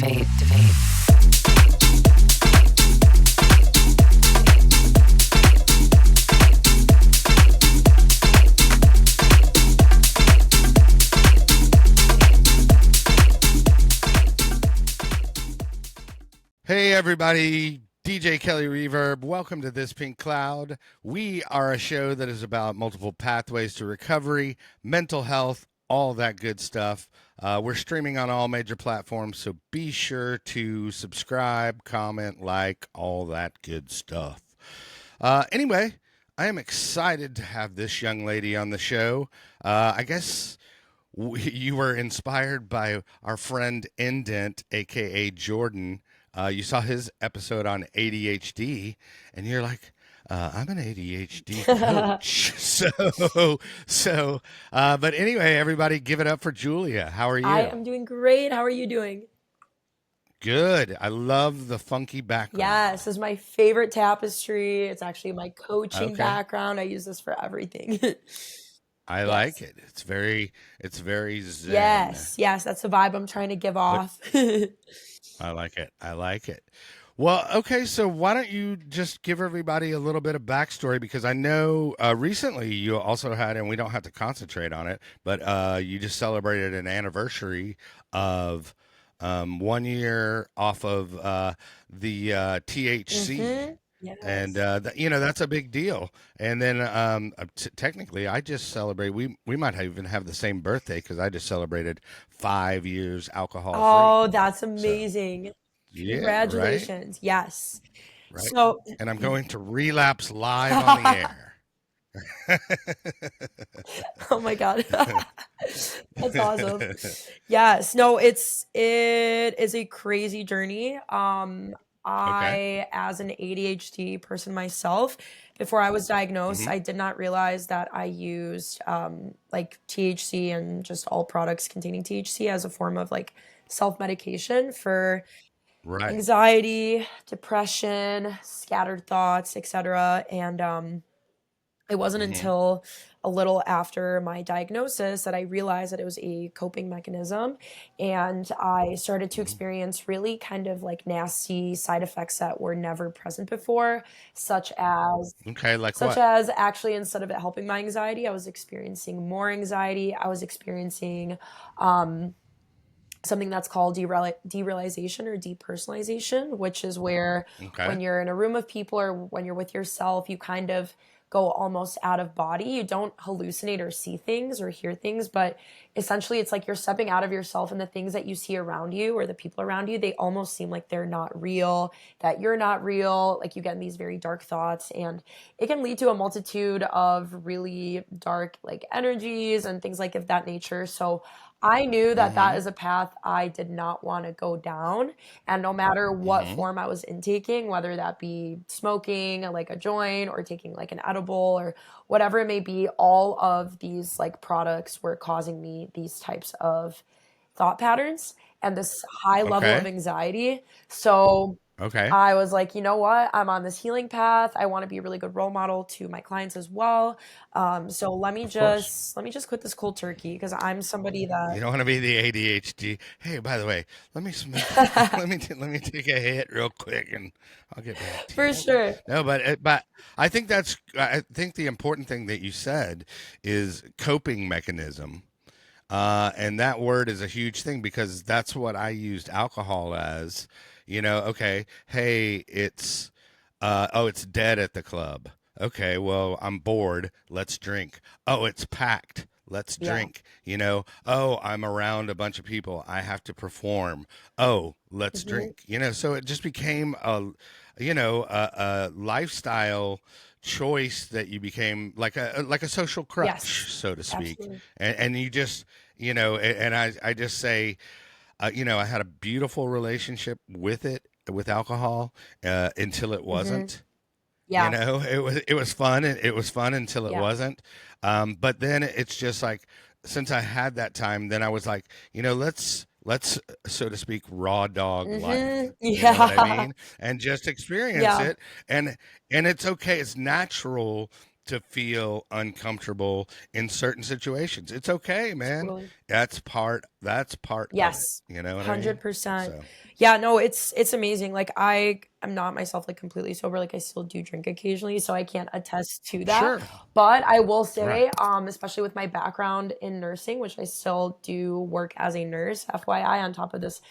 Hey everybody, DJ Kelly Reverb. Welcome to This Pink Cloud. We are a show that is about multiple pathways to recovery, mental health, all that good stuff. We're streaming on all major platforms, so be sure to subscribe, comment, like, all that good stuff. Anyway, I am excited to have this young lady on the show. I guess you were inspired by our friend Indent, aka Jordan. You saw his episode on ADHD, and you're like, I'm an ADHD coach. But anyway, everybody give it up for Julia. How are you? I am doing great. How are you doing? Good. I love the funky background. Yes, this is my favorite tapestry. It's actually my coaching Okay. background. I use this for everything. I Yes. like it. It's very zen. Yes, that's the vibe I'm trying to give But off. I like it. I like it. Well, okay, so why don't you just give everybody a little bit of backstory? Because I know recently you also had, and we don't have to concentrate on it, but you just celebrated an anniversary of 1 year off of the THC. And Yes. that's a big deal. And then technically, I just celebrate. We might even have the same birthday because I just celebrated 5 years alcohol free. Oh, that's So amazing. yeah, right, Congratulations. Yes. right. So, And I'm going to relapse live on the air. oh my God. That's awesome. Yes. No, it is a crazy journey. Okay. As an ADHD person myself, before I was diagnosed, hmm I did not realize that I used like THC and just all products containing THC as a form of like self-medication for Right. anxiety, depression, scattered thoughts, etc. And it wasn't hmm until a little after my diagnosis that I realized that it was a coping mechanism. And I started to hmm experience really kind of like nasty side effects that were never present before, such as Okay, like such what? as actually instead of it helping my anxiety, I was experiencing more anxiety. I was experiencing um, something that's called derealization or depersonalization, which is where Okay. when you're in a room of people or when you're with yourself, you kind of go almost out of body. You don't hallucinate or see things or hear things, but essentially it's like you're stepping out of yourself, and the things that you see around you or the people around you, they almost seem like they're not real, that you're not real. Like you get in these very dark thoughts, and it can lead to a multitude of really dark like energies and things like of that nature. So I knew that that hmm is a path I did not want to go down. And no matter what hmm form I was intaking, whether that be smoking like a joint or taking like an edible or whatever it may be, all of these like products were causing me these types of thought patterns and this high level of Okay. anxiety. So Okay. I was like, you know what? I'm on this healing path. I want to be a really good role model to my clients as well. So Of course. let me just quit this cold turkey because I'm somebody You that don't want to be the ADHD. Hey, by the way, let me smoke. Let me take a hit real quick, and I'll get back to for you. sure. No, but I think the important thing that you said is coping mechanism. And that word is a huge thing because that's what I used alcohol as. Okay, hey, it's dead at the club. Okay, well, I'm bored. Let's drink. Oh, it's packed. Let's Yeah. drink. Oh, I'm around a bunch of people. I have to perform. Oh, let's hmm drink. So it just became a lifestyle choice that you became like a social crutch, Yes, so to speak. absolutely. And you just, and I just say, I had a beautiful relationship with with alcohol, until it hmm wasn't. Yeah. It was fun. It was fun until it Yeah. wasn't. But then it's just like, since I had that time, then I was like, let's so to speak raw dog life. You know what I Yeah. mean? And just experience Yeah. it. And it's okay. It's natural to feel uncomfortable in certain situations. It's okay, man. Totally. That's part of it. Yes, You know what I mean? 100%. So Yeah, no, it's amazing. Like I'm not myself like completely sober. Like I still do drink occasionally, so I can't attest to that. sure. But I will Right. say, especially with my background in nursing, which I still do work as a nurse, FYI, on top of this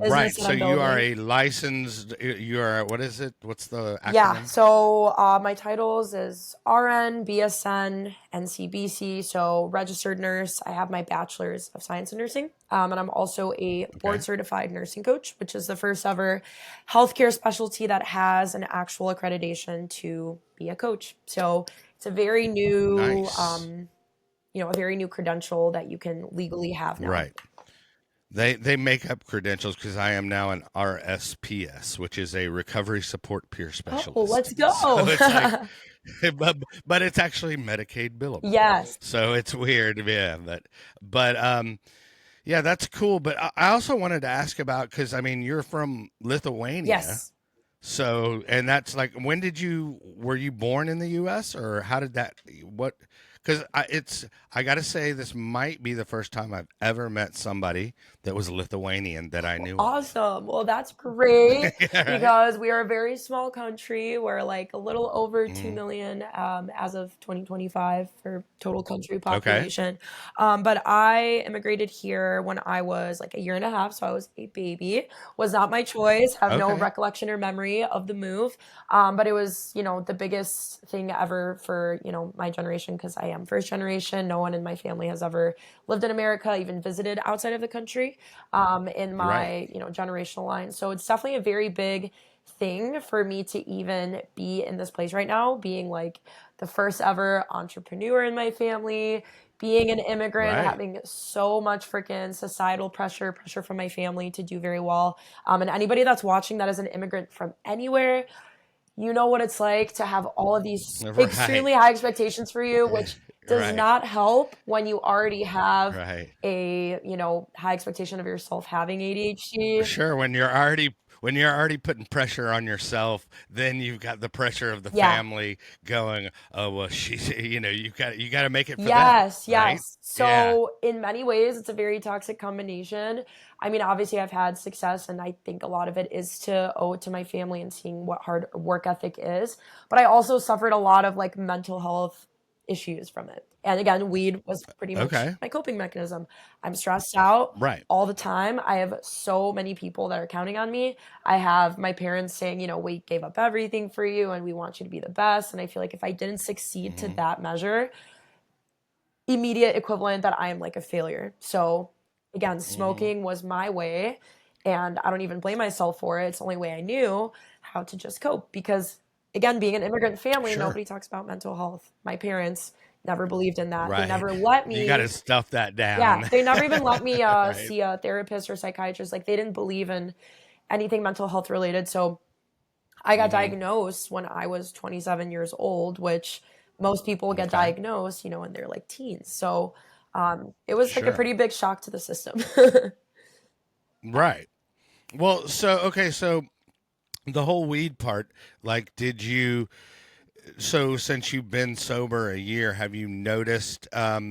business Right. that So I'm you are building. a licensed you are what is it? What's the Yeah, acronym? so my titles is RN, BSN, NCBC, so registered nurse. I have my bachelor's of science in nursing, and I'm also a board Okay. certified nursing coach, which is the first ever healthcare specialty that has an actual accreditation to be a coach. So it's a very new, Nice. a very new credential that you can legally have now. Right. They make up credentials because I am now an RSPS, which is a recovery support peer Oh, specialist. let's So go. it's like, but it's actually Medicaid billable. Yes, So it's weird, yeah. But yeah, that's cool. But I also wanted to ask about because I mean you're from Lithuania, yes. so and that's like when did you were you born in the U.S. or how did that what? Because I got to say this might be the first time I've ever met somebody that was Lithuanian that I knew of. Awesome. Well, that's great Yeah, right. because we are a very small country. We're like a little over 2 Hmm. million as of 2025 for total country Okay. population. But I immigrated here when I was like a year and a half. So I was a baby. Was not my choice. Have no Okay. recollection or memory of the move. But it was, the biggest thing ever for, my generation because I am first generation. No one in my family has ever lived in America, even visited outside of the country in Right. my generational line. So it's definitely a very big thing for me to even be in this place right now, being like the first ever entrepreneur in my family, being an immigrant, Right. having so much freaking societal pressure from my family to do very well. And anybody that's watching that is an immigrant from anywhere, you know what it's like to have all of these Right. extremely high expectations for you, which does Right. not help when you already have Right. a, high expectation of yourself having ADHD. Sure. When you're already putting pressure on yourself, then you've got the pressure of the Yeah. family going, "Oh well, she's you got to make it for them, Yes, right?" yes. Yeah. So in many ways, it's a very toxic combination. I mean, obviously, I've had success, and I think a lot of it is to owe it to my family and seeing what hard work ethic is. But I also suffered a lot of like mental health issues from it. And again, weed was pretty much Okay. my coping mechanism. I'm stressed out Right. all the time. I have so many people that are counting on me. I have my parents saying, we gave up everything for you and we want you to be the best. And I feel like if I didn't succeed to Hmm. that measure, immediate equivalent that I am like a failure. So again, Hmm. smoking was my way, and I don't even blame myself for it. It's the only way I knew how to just cope because again, being an immigrant family, Sure. nobody talks about mental health. My parents never believed in that. They Right. never let You got to me, stuff that yeah, down. they never even let me Right. see a therapist or psychiatrist. Like they didn't believe in anything mental health related. So I got Hmm. diagnosed when I was 27 years old, which most people get Okay. diagnosed, when they're like teens. So it was like a Sure. pretty big shock to the system. Right. Well, so okay, so the whole weed part, like, did you? So since you've been sober a year, have you noticed? Are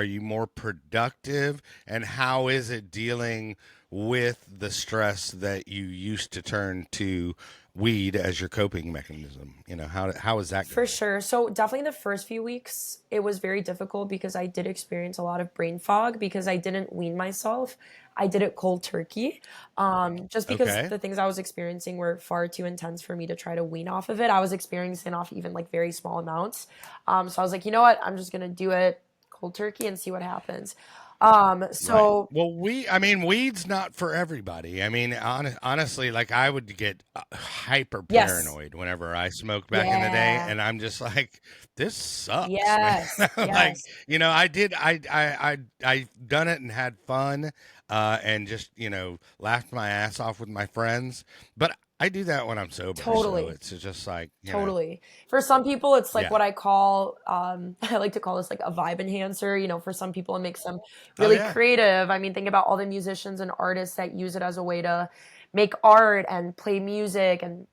you more productive, and how is it dealing with the stress that you used to turn to weed as your coping mechanism? How is that For going? sure. So definitely the first few weeks, it was very difficult because I did experience a lot of brain fog because I didn't wean myself. I did it cold turkey. Just because Okay. the things I was experiencing were far too intense for me to try to wean off of it. I was experiencing off even like very small amounts. So I was like, you know what? I'm just gonna do it cold turkey and see what happens. Right. So Well, I mean, weed's not for everybody. I mean, honestly, like I would get hyper yes. paranoid whenever I smoked back in the day, Yeah. and I'm just like, this sucks, man. Yes. Like, Yes. I did, I done it and had fun, and just laughed my ass off with my friends. But I do that when I'm sober, so Totally. it's just like, Totally. For some people, it's like yeah. what I call, I like to call this like a vibe enhancer. For some people, it makes them Oh really yeah. creative. I mean, think about all the musicians and artists that use it as a way to make art and play music and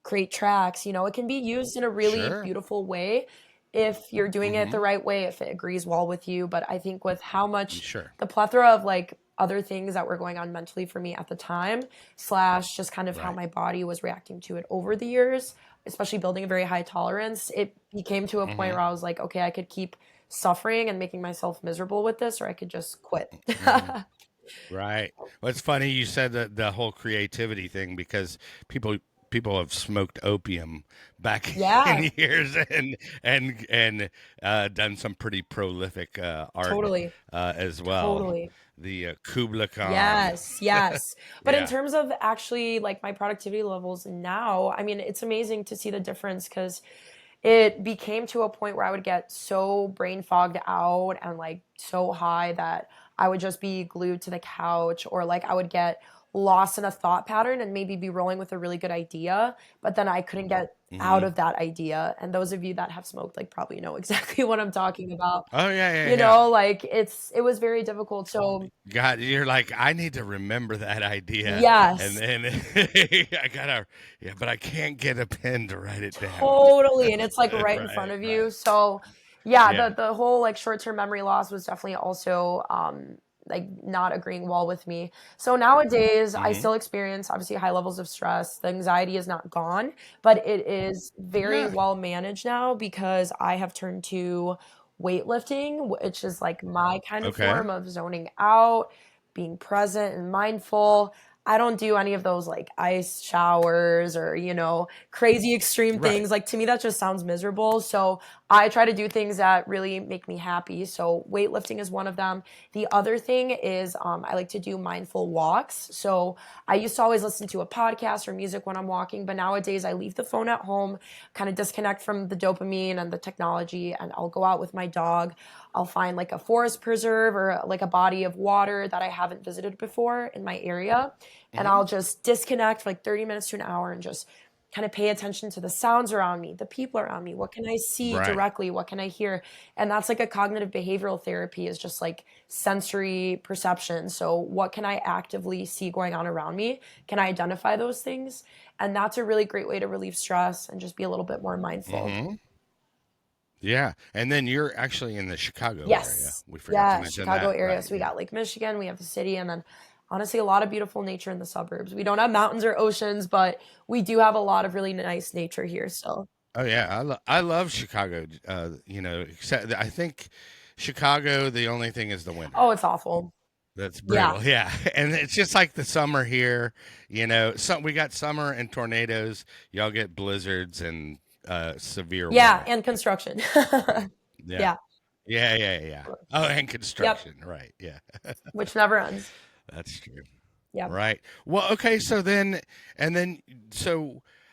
create tracks. It can be used in a really Sure. beautiful way. if you're doing it Mm-hmm. the right way, if it agrees well with you. But I think with how much Sure. the plethora of like other things that were going on mentally for me at the time, slash just kind of how Right. my body was reacting to it over the years, especially building a very high tolerance, it became to a point Mm-hmm. where I was like, okay, I could keep suffering and making myself miserable with this, or I could just quit. Mm-hmm. Right. Well, it's funny you said that the whole creativity thing because people people have smoked opium back Yeah, in years and done some pretty prolific art totally. as well. Totally. The Kubla Khan. Yes, yes. But in Yeah. terms of actually like my productivity levels now, I mean, it's amazing to see the difference because it became to a point where I would get so brain fogged out and like so high that I would just be glued to the couch, or like I would get lost in a thought pattern and maybe be rolling with a really good idea, but then I couldn't get out Hmm. of that idea. And those of you that have smoked like probably know exactly what I'm talking about. Oh yeah, yeah, You yeah. know, like it was very difficult. So, God, you're like, I need to remember that idea, and yes. then I gotta, yeah, but I can't get a pen to write it down. Totally, and it's like right in front Right, of you. right. So, yeah, Yeah. the whole like short-term memory loss was definitely also like not agreeing well with me. So nowadays, I Hmm. still experience obviously high levels of stress. The anxiety is not gone, but it is very Yeah. well managed now because I have turned to weightlifting, which is like my kind of Okay. form of zoning out, being present and mindful. I don't do any of those like ice showers or, crazy extreme Right. things. Like to me, that just sounds miserable. So I try to do things that really make me happy. So weightlifting is one of them. The other thing is I like to do mindful walks. So I used to always listen to a podcast or music when I'm walking, but nowadays I leave the phone at home, kind of disconnect from the dopamine and the technology, and I'll go out with my dog. I'll find like a forest preserve or like a body of water that I haven't visited before in my area, and Hmm. I'll just disconnect for like 30 minutes to an hour and just kind of pay attention to the sounds around me, the people around me. What can I see Right. directly? What can I hear? And that's like a cognitive behavioral therapy, is just like sensory perception. So, what can I actively see going on around me? Can I identify those things? And that's a really great way to relieve stress and just be a little bit more mindful. Hmm. Yeah. And then you're actually in the Chicago area. Yes. We forgot to Yeah, mention Chicago that. area. Right. So we Yeah. got Lake Michigan, we have the city, and then honestly a lot of beautiful nature in the suburbs. We don't have mountains or oceans, but we do have a lot of really nice nature here still. Oh yeah. I love Chicago. Except I think Chicago. The only thing is the winter. Oh, it's awful. That's Yeah. brutal. Yeah. And it's just like the summer here. We got summer and tornadoes. Y'all get blizzards and severe Yeah, weather. and construction. Yeah. Yeah. Yeah. Yeah. Yeah. Oh, and Yep. construction. Right. Yeah. Which never ends. That's true. Yep. Right. Well, okay. So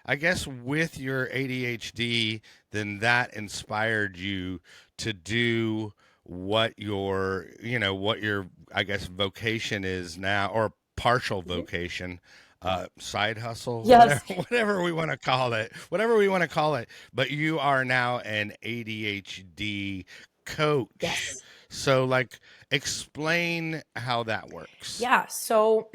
I guess with your ADHD, then that inspired you to do what your, I guess, vocation is now, or partial Mhm. vocation, side hustle, whatever, Yes. whatever we want to call it. But you are now an ADHD coach. Yes. So, like, explain how that works. Yeah. So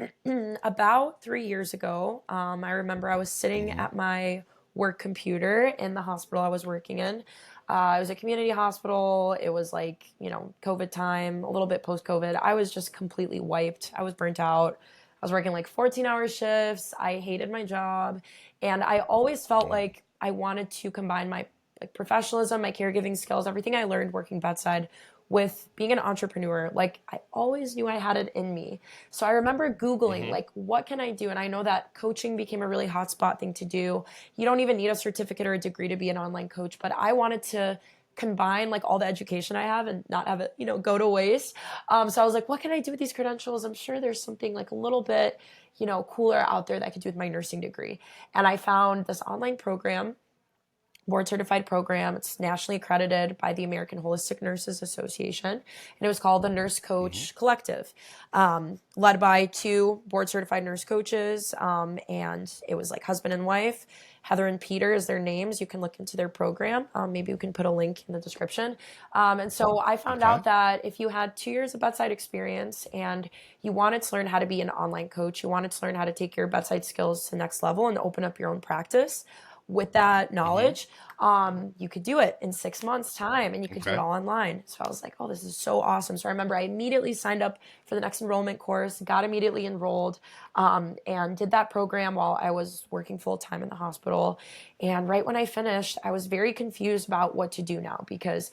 about 3 years ago, I remember I was sitting Hmm. at my work computer in the hospital I was working in. It was a community hospital. It was like, COVID time, a little bit post COVID. I was just completely wiped. I was burnt out. I was working like 14-hour shifts. I hated my job. And I always felt Wow. like I wanted to combine my like professionalism, my caregiving skills, everything I learned working bedside with being an entrepreneur. Like I always knew I had it in me. So I remember Googling, Hmm. like, what can I do? And I know that coaching became a really hotspot thing to do. You don't even need a certificate or a degree to be an online coach, but I wanted to combine like all the education I have and not have it, go to waste. So I was like, what can I do with these credentials? I'm sure there's something like a little bit, cooler out there that I could do with my nursing degree. And I found this online program, board certified program. It's nationally accredited by the American Holistic Nurses Association, and it was called the Nurse Hmm. Coach Collective, led by two board certified nurse coaches, and it was like husband and wife. Heather and Peter is their names. You can look into their program. Maybe we can put a link in the description. And so I found Okay. out that if you had 2 years of bedside experience and you wanted to learn how to be an online coach, you wanted to learn how to take your bedside skills to the next level and open up your own practice, with that Mm-hmm. knowledge, you could do it in 6 months time and you could do it Okay. all online. So I was like, oh, this is so awesome. So I remember I immediately signed up for the next enrollment course, got immediately enrolled, and did that program while I was working full time in the hospital. And right when I finished, I was very confused about what to do now because,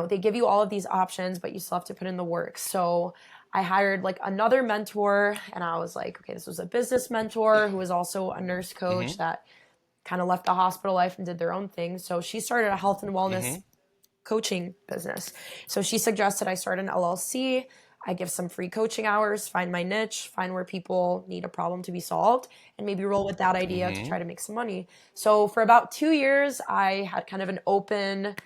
they give you all of these options, but you still have to put in the work. So I hired like another mentor, and I was like, okay, this was a business mentor who was also a nurse coach Mm-hmm. that kind of left the hospital life and did their own thing. So she started a health and wellness Mm-hmm. coaching business. So she suggested I start an LLC. I give some free coaching hours, find my niche, find where people need a problem to be solved, and maybe roll with that idea to Mm-hmm. try to make some money. So for about 2 years, I had kind of an open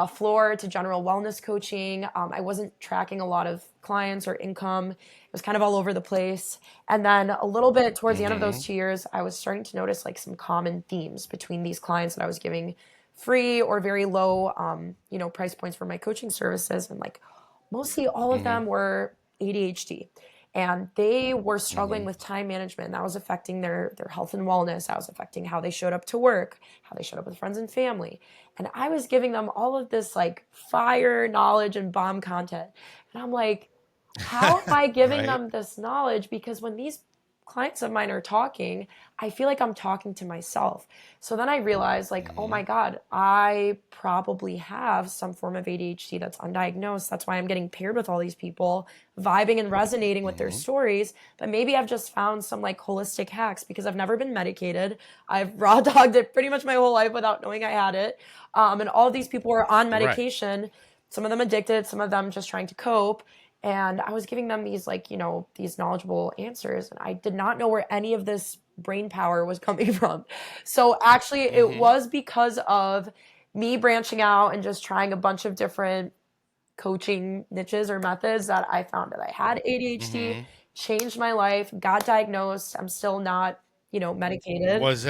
floor to general wellness coaching. I wasn't tracking a lot of clients or income. It was kind of all over the place. And then a little bit towards the end of Mm-hmm. those 2 years, I was starting to notice like some common themes between these clients that I was giving free or very low, price points for my coaching services. And like mostly all of Mm-hmm. them were ADHD. And they were struggling Mm-hmm. with time management. That was affecting their health and wellness. That was affecting how they showed up to work, how they showed up with friends and family. And I was giving them all of this like fire knowledge and bomb content. And I'm like, how am I giving Right. them this knowledge? Because when these clients of mine are talking, I feel like I'm talking to myself. So then I realized, like, oh Mm-hmm. my God, I probably have some form of ADHD that's undiagnosed. That's why I'm getting paired with all these people, vibing and resonating with their Mm-hmm. stories. But maybe I've just found some like holistic hacks because I've never been medicated. I've raw dogged it pretty much my whole life without knowing I had it. And all of these people are on Right. medication, some of them addicted, some of them just trying to cope. And I was giving them these like, these knowledgeable answers. And I did not know where any of this brain power was coming from. So actually it Mm-hmm. was because of me branching out and just trying a bunch of different coaching niches or methods that I found that I had ADHD, Mm-hmm. changed my life, got diagnosed. I'm still not, medicated. Was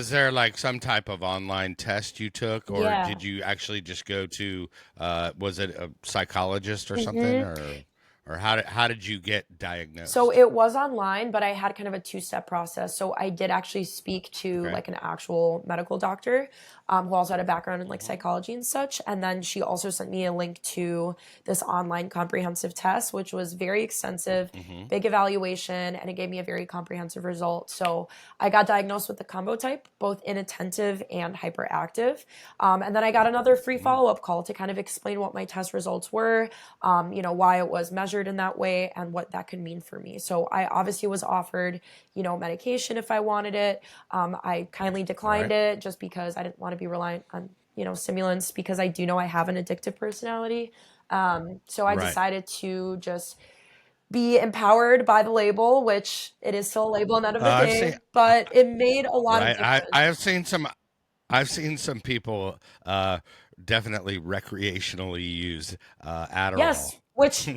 there like some type of online test you took, or Yeah. did you actually just go to was it a psychologist or something, Hmm. or how did you get So diagnosed? it was online, but I had kind of a two-step process. So I did actually speak to Okay. like an actual medical doctor, who also had a background in like Mm-hmm. psychology and such. And then she also sent me a link to this online comprehensive test, which was very extensive, Mm-hmm. big evaluation, and it gave me a very comprehensive result. So I got diagnosed with the combo type, both inattentive and hyperactive. And then I got another free Mm-hmm. follow-up call to kind of explain what my test results were, why it was measured in that way and what that could mean for me. So I obviously was offered, medication if I wanted it. I kindly declined Right. it just because I didn't want to be reliant on, stimulants because I do know I have an addictive personality. So I Right. decided to just be empowered by the label, which it is still a label at the end of the I've seen day, but it made a lot of right. I difference. have seen some. I've seen some people definitely recreationally use Adderall. Yes, which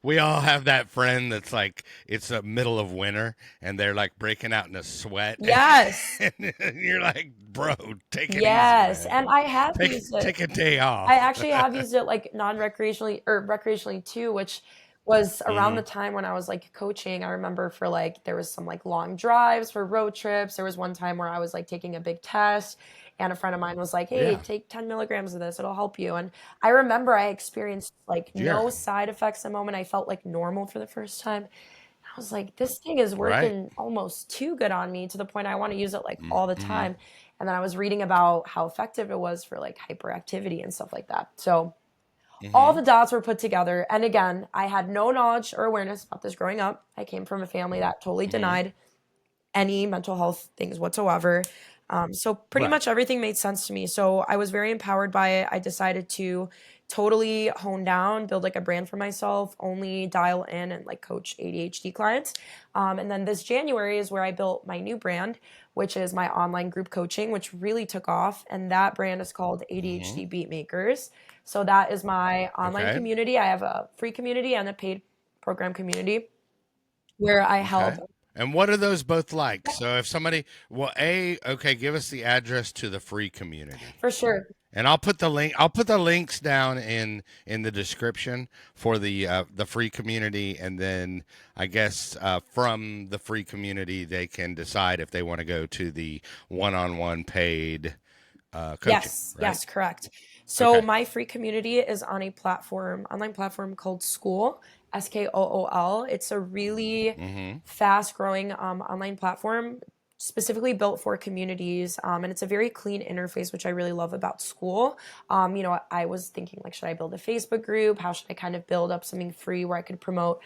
We all have that friend that's like it's the middle of winter and they're like breaking out in a sweat, yes, and you're like, bro, take it easy, yes, man. and I have Take used it. take a day I off. actually have used it like non-recreationally or recreationally too, which was around Hmm. the time when I was like coaching. I remember for like there was some like long drives for road trips. There was one time where I was like taking a big test and a friend of mine was like, "Hey, Yeah, take 10 milligrams of this. It'll help you." And I remember I experienced like yeah, no side effects the moment I felt like normal for the first time. I was like, this thing is right. working almost too good on me to the point I want to use it like all the Mm-hmm. time. And then I was reading about how effective it was for like hyperactivity and stuff like that. So all Mm-hmm. the dots were put together. And again, I had no knowledge or awareness about this growing up. I came from a family that totally Mm-hmm. denied any mental health things whatsoever. So pretty Right. much everything made sense to me. So I was very empowered by it. I decided to totally hone down, build like a brand for myself, only dial in and like coach ADHD clients. And then this January is where I built my new brand, which is my online group coaching, which really took off. And that brand is called Mm-hmm. ADHD Beatmakers. So that is my online Okay. community. I have a free community and a paid program community where I help. Okay. And what are those both like? So if somebody, well, okay, give us the address to the free community. For sure. And I'll put the link. I'll put the links down in the description for the free community, and then I guess from the free community they can decide if they want to go to the one-on-one paid coaching. Yes, Right? yes, correct. So Okay. my free community is on a platform, online platform called School, Skool. It's a really Mm-hmm. fast growing online platform specifically built for communities. And it's a very clean interface, which I really love about School. I was thinking like, should I build a Facebook group? How should I kind of build up something free where I could promote,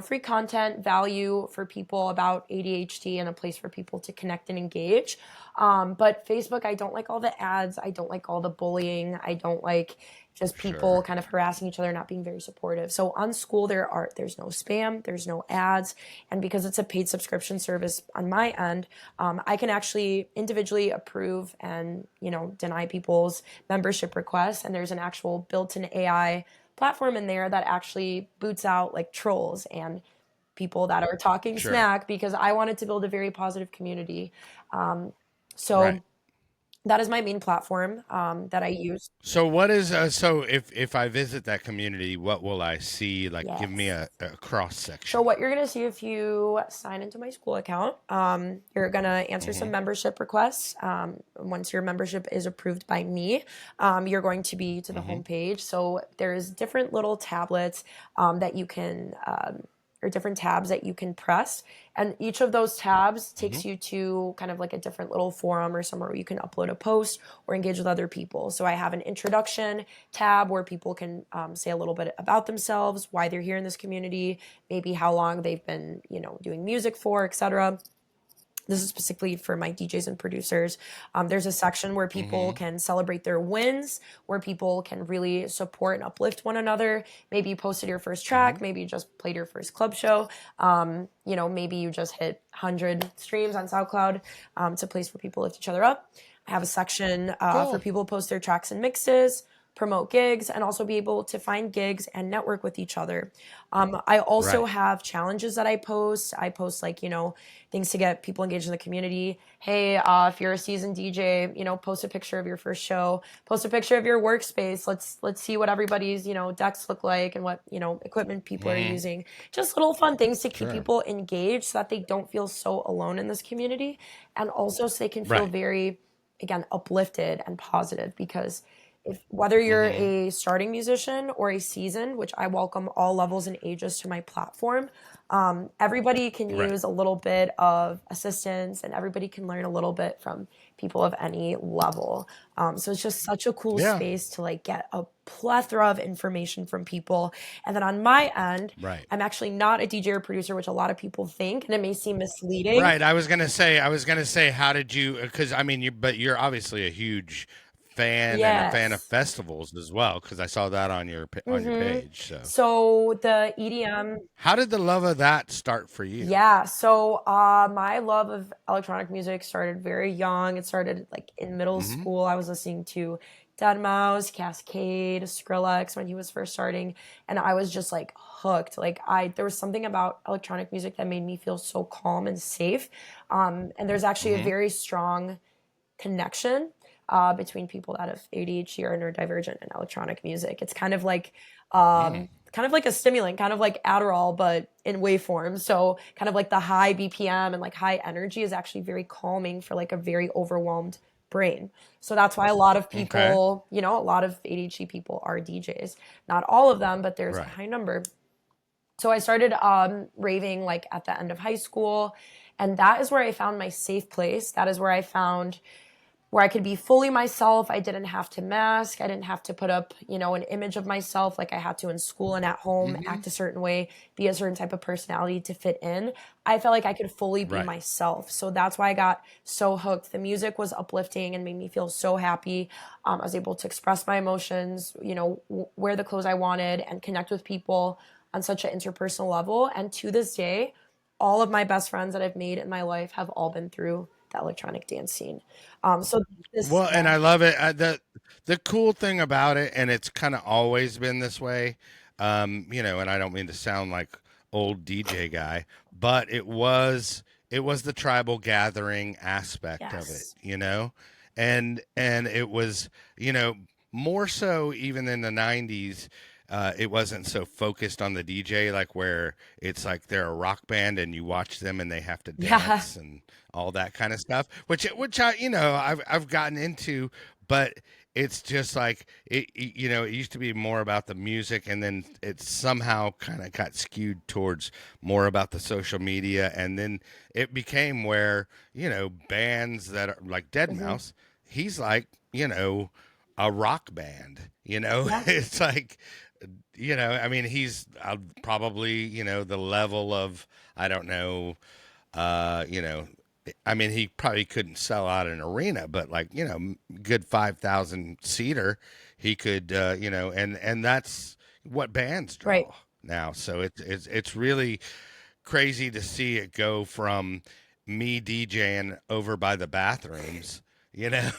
free content, value for people about ADHD and a place for people to connect and engage. But Facebook, I don't like all the ads. I don't like all the bullying. I don't like just people Sure. kind of harassing each other, not being very supportive. So on School, there's no spam, there's no ads, and because it's a paid subscription service on my end, I can actually individually approve and deny people's membership requests. And there's an actual built-in AI platform in there that actually boots out like trolls and people that are talking Sure. smack because I wanted to build a very positive community. Um, Right. so that is my main platform that I use. So what is so if I visit that community, what will I see? Like, give me Yes. a cross So section. what you're gonna see if you sign into my School account, you're gonna answer Mm-hmm. some membership requests. Once your membership is approved by me, you're going to be to the Mm-hmm. homepage. So there's different little tablets that you can or different tabs that you can press. And each of those tabs Mm-hmm. takes you to kind of like a different little forum or somewhere where you can upload a post or engage with other people. So I have an introduction tab where people can say a little bit about themselves, why they're here in this community, maybe how long they've been, doing music for, etc. This is specifically for my DJs and producers. There's a section where people Mm-hmm. can celebrate their wins, where people can really support and uplift one another. Maybe you posted your first Mm-hmm. track, maybe you just played your first club show, maybe you just hit 100 streams on SoundCloud. It's a place where people lift each other up. I have a section for Cool. people to post their tracks and mixes, promote gigs, and also be able to find gigs and network with each other. I also Right. have challenges that I post. I post like, things to get people engaged in the community. Hey, if you're a seasoned DJ, post a picture of your first show, post a picture of your workspace. Let's see what everybody's, decks look like and what, equipment people are Mm-hmm. using. Just little fun things to keep Sure. people engaged so that they don't feel so alone in this community. And also so they can feel Right. very, again, uplifted and positive because if whether you're Mm-hmm. a starting musician or a seasoned, which I welcome all levels and ages to my platform, everybody can Right. use a little bit of assistance and everybody can learn a little bit from people of any level. So it's just such a cool Yeah. space to like get a plethora of information from people. And then on my end, Right. I'm actually not a DJ or producer, which a lot of people think, and it may seem misleading. Right. I was gonna say, how did you? Because I mean, but you're obviously a huge fan and a fan of Yes. festivals as well. Because I saw that on your hmm page. So, So the EDM. how did the love of that start for you? Yeah, so my love of electronic music started very young. It started like in middle Mm-hmm. school. I was listening to Dead Mouse, Cascade, Skrillex when he was first starting, and I was just like hooked. Like there was something about electronic music that made me feel so calm and safe. And there's actually a Mm-hmm. very strong connection between people that have ADHD or neurodivergent and electronic music. It's Mm. kind of like a stimulant, kind of like Adderall, but in waveforms. So kind of like the high BPM and like high energy is actually very calming for like a very overwhelmed brain. So that's why a lot of Okay. people, a lot of ADHD people are DJs. Not all of them, but there's a Right. high number. So I started raving like at the end of high school. And that is where I found my safe place. That is where I found where I could be fully myself. I didn't have to mask. I didn't have to put up, an image of myself like I had to in school and at home, Mm-hmm. act a certain way, be a certain type of personality to fit in. I felt like I could fully be Right. myself. So that's why I got so hooked. The music was uplifting and made me feel so happy. I was able to express my emotions, wear the clothes I wanted and connect with people on such an interpersonal level. And to this day, all of my best friends that I've made in my life have all been through the electronic dance scene. So this, Well, and yeah. I love it. The cool thing about it, and it's kind of always been this way. And I don't mean to sound like old DJ guy, but it was the tribal gathering aspect of it. Yes. and it was, you know, more so even in the 90s. It wasn't so focused on the DJ, like where it's like they're a rock band and you watch them and they have to Yeah. dance and all that kind of stuff, which I, you know, I've gotten into, but it's just like you know, it used to be more about the music, and then it somehow kind of got skewed towards more about the social media, and then it became where, you know, bands that are like Dead Hmm. Mouse, he's like, you know, a rock band, you know. Yeah. It's like, you know, I mean, he's probably, you know, the level of, I don't know, you know, I mean, he probably couldn't sell out an arena, but like, you know, good 5,000 seater, he could, you know, and that's what bands Right. draw now. So it's really crazy to see it go from me DJing over by the bathrooms, you know,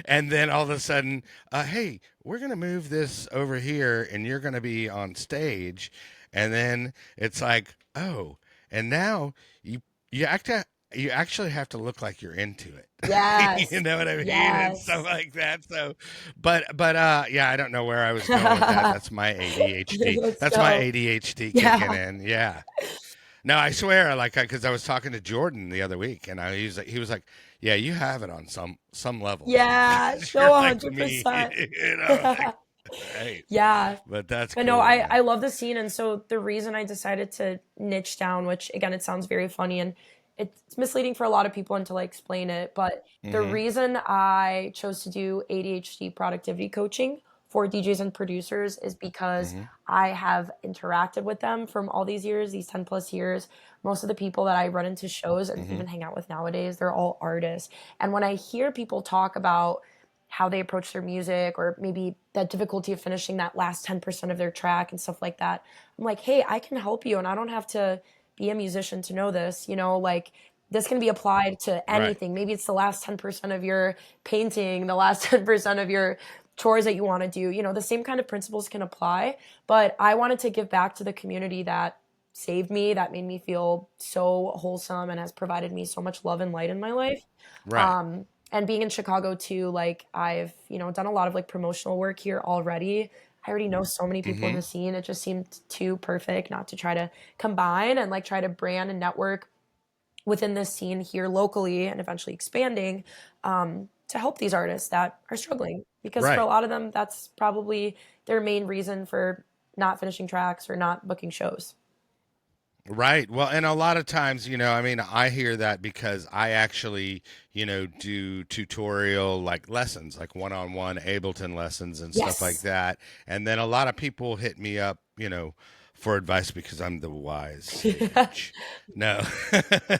and then all of a sudden, hey, we're gonna move this over here, and you're gonna be on stage, and then it's like, oh, and now you you act you actually have to look like you're into it. You Yes. know what I mean? And stuff Yes. like that. So, but yeah, I don't know where I was going with that. That's my ADHD. Let's That's my go. ADHD kicking Yeah. in. Yeah. No, I swear, like, because I was talking to Jordan the other week, and he was like, "Yeah, you have it on some level, Yeah. 'cause No, you're like me," 100%. you know. Like, right, Yeah. but that's But no, cool, I man. love the scene. And so the reason I decided to niche down, which again, it sounds very funny and it's misleading for a lot of people until I explain it. But the Mm-hmm. reason I chose to do ADHD productivity coaching for DJs and producers is because Mm-hmm. I have interacted with them from all these years, these 10 plus years. Most of the people that I run into shows and Mm-hmm. even hang out with nowadays, they're all artists. And when I hear people talk about how they approach their music or maybe the difficulty of finishing that last 10% of their track and stuff like that, I'm like, hey, I can help you and I don't have to be a musician to know this, you know, like this can be applied to Right. anything. Maybe it's the last 10% of your painting, the last 10% of your chores that you want to do. You know, the same kind of principles can apply, but I wanted to give back to the community that saved me, that made me feel so wholesome and has provided me so much love and light in my life. Right. And being in Chicago too, like I've, you know, done a lot of like promotional work here already. I already know so many people in Mm-hmm. the scene. It just seemed too perfect not to try to combine and like try to brand and network within this scene here locally and eventually expanding to help these artists that are struggling. Because for a Right. lot of them, that's probably their main reason for not finishing tracks or not booking shows. Right. Well, and a lot of times, you know, I mean, I hear that because I actually, you know, do tutorial like lessons, like one-on-one Ableton lessons and stuff like Yes. that. And then a lot of people hit me up, you know, for advice because I'm the wise sage. No.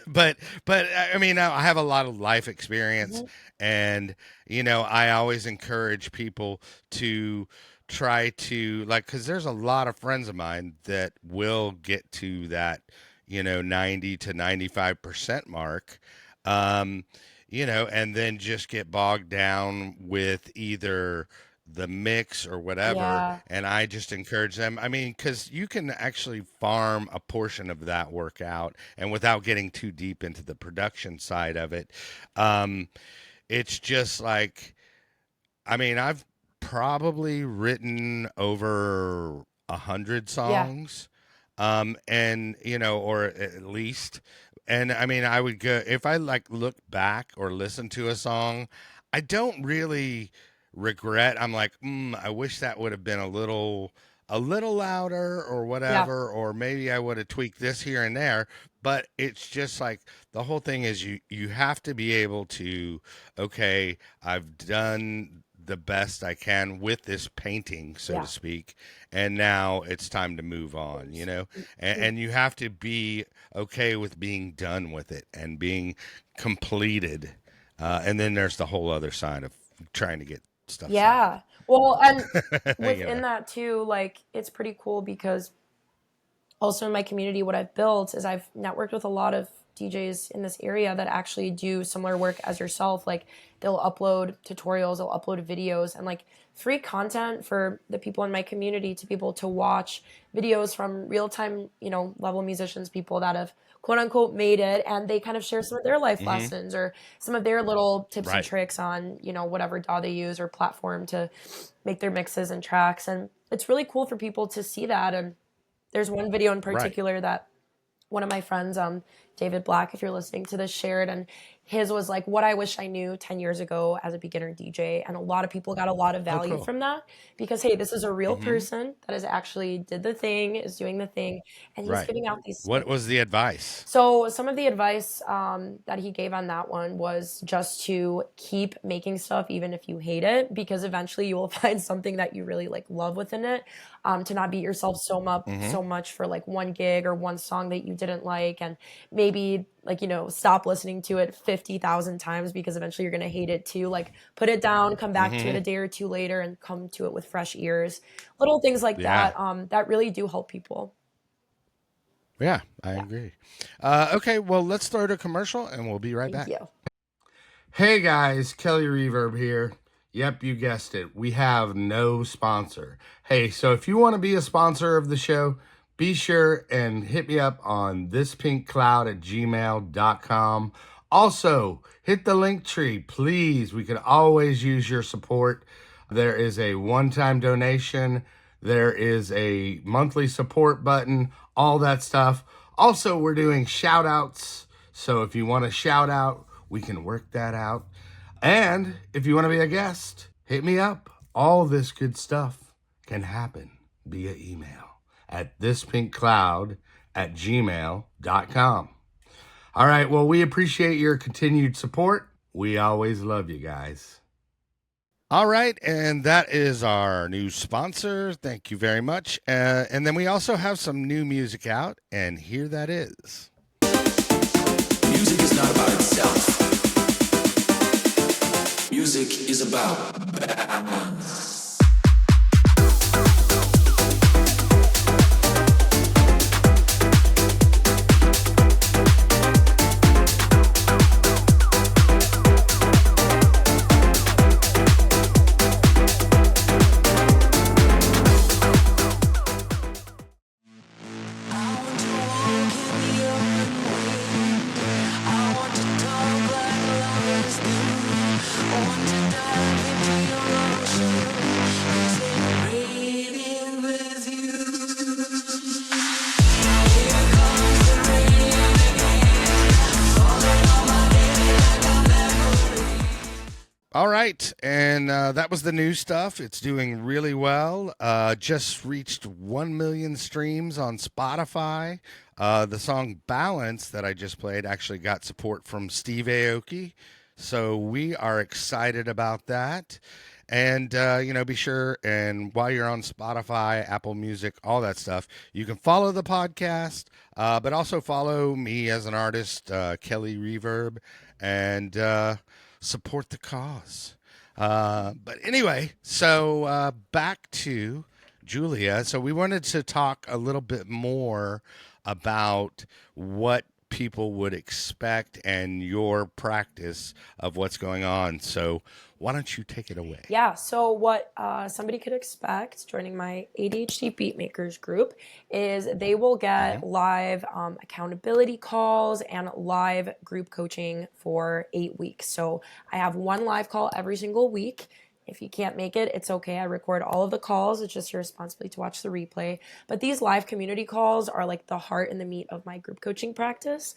but I mean, I have a lot of life experience, Mhm. and you know, I always encourage people to try to, like, because there's a lot of friends of mine that will get to that, you know, 90 to 95% mark, um you know, and then just get bogged down with either the mix or whatever. Yeah. And I just encourage them, I mean, because you can actually farm a portion of that workout, and without getting too deep into the production side of it, um it's just like, I mean, I've probably written over 100 Yeah. songs, and you know, or at least, and I mean, I would go if I like look back or listen to a song, I don't really regret. I'm like, I wish that would have been a little louder or Yeah. whatever, or maybe I would have tweaked this here and there. But it's just like the whole thing is you have to be able to, okay, I've done the best I can with this painting, so to Yeah. speak, and now it's time to move on, you know? And you have to be okay with being done with it and being completed. And then there's the whole other side of trying to get stuff sold. Yeah. Well, and You within know? that too, like it's pretty cool because also in my community, what I've built is I've networked with a lot of DJs in this area that actually do similar work as yourself. Like they'll upload tutorials, they'll upload videos and like free content for the people in my community to be able to watch videos from real time, you know, level musicians, people that have quote unquote made it, and they kind of share some of their life Mm-hmm. lessons or some of their little tips and Right. tricks on, whatever DAW they use or platform to make their mixes and tracks. And it's really cool for people to see that. And there's one video in Right. particular that one of my friends, David Black, if you're listening to this, shared, and his was like, what I wish I knew 10 years ago as a beginner DJ. And a lot of people got a lot of Oh, value cool. from that because, hey, this is a real Mm-hmm. person that has actually did the thing, is doing the thing, and he's Right. giving out these What tips. was the advice? So some of the advice that he gave on that one was just to keep making stuff even if you hate it, because eventually you will find something that you really like love within it. To not beat yourself Mm-hmm. so much for like one gig or one song that you didn't like, and maybe like stop listening to it 50,000 times because eventually you're gonna hate it too. Like put it down, come back to it Mm-hmm. a day or two later, and come to it with fresh ears. Little things like Yeah. that that really do help people. Yeah, I Yeah. agree. Okay, well, let's start a commercial and we'll be right Thank back. you. Hey guys, Kelly Reverb here. Yep, you guessed it. We have no sponsor. Hey, so if you want to be a sponsor of the show, be sure and hit me up on thispinkcloud@gmail.com. Also, hit the link tree, please. We could always use your support. There is a one-time donation. There is a monthly support button, all that stuff. Also, we're doing shout outs. So if you want a shout out, we can work that out. And if you want to be a guest, hit me up. All this good stuff can happen via email at thispinkcloud@gmail.com. All right, well, we appreciate your continued support. We always love you guys. All right, and that is our new sponsor. Thank you very much. And then we also have some new music out, and here that is. Music is not about itself. Music is about balance. All right, and that was the new stuff. It's doing really well. Just reached 1 million streams on Spotify. The song Balance that I just played actually got support from Steve Aoki. So we are excited about that. And, be sure, and while you're on Spotify, Apple Music, all that stuff, you can follow the podcast, but also follow me as an artist, Kelly Reverb, and support the cause. But anyway, so back to Julia. So we wanted to talk a little bit more about what people would expect and your practice of what's going on. So why don't you take it away? Yeah, so what somebody could expect joining my ADHD Beatmakers group is they will get live accountability calls and live group coaching for 8 weeks. So I have one live call every single week. If you can't make it, it's okay. I record all of the calls. It's just your responsibility to watch the replay. But these live community calls are like the heart and the meat of my group coaching practice.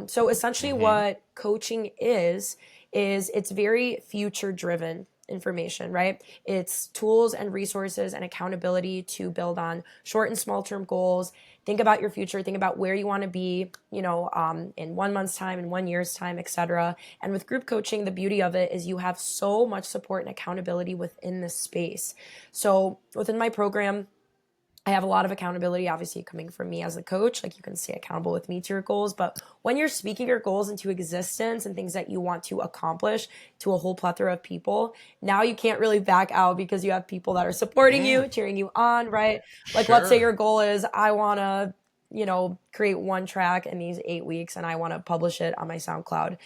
So essentially what coaching is it's very future driven information, right? It's tools and resources and accountability to build on short and small term goals. Think about your future, think about where you want to be, in 1 month's time, in 1 year's time, etc. And with group coaching, the beauty of it is you have so much support and accountability within this space. So within my program, I have a lot of accountability, obviously, coming from me as a coach. Like, you can stay accountable with me to your goals. But when you're speaking your goals into existence and things that you want to accomplish to a whole plethora of people, now you can't really back out because you have people that are supporting you, cheering you on, right? Like, let's say your goal is, I want to, create one track in these 8 weeks and I want to publish it on my SoundCloud.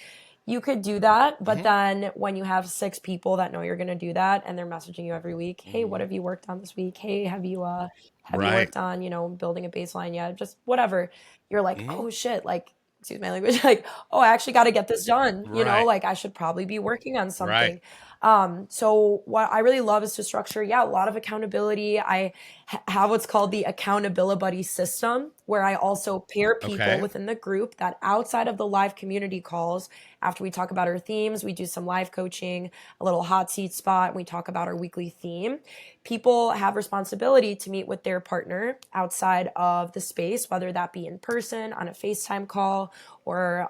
You could do that, but then when you have 6 people that know you're going to do that and they're messaging you every week, hey, what have you worked on this week? Hey, have you Right. worked on, building a baseline yet? Just whatever. You're like, Hmm. oh shit, like, excuse my language, like, oh, I actually got to get this done, Right. like I should probably be working on Right. something. So what I really love is to structure, yeah, a lot of accountability. I have what's called the accountability buddy system, where I also pair people Okay. within the group that outside of the live community calls, after we talk about our themes, we do some live coaching, a little hot seat spot, and we talk about our weekly theme. People have responsibility to meet with their partner outside of the space, whether that be in person, on a FaceTime call, or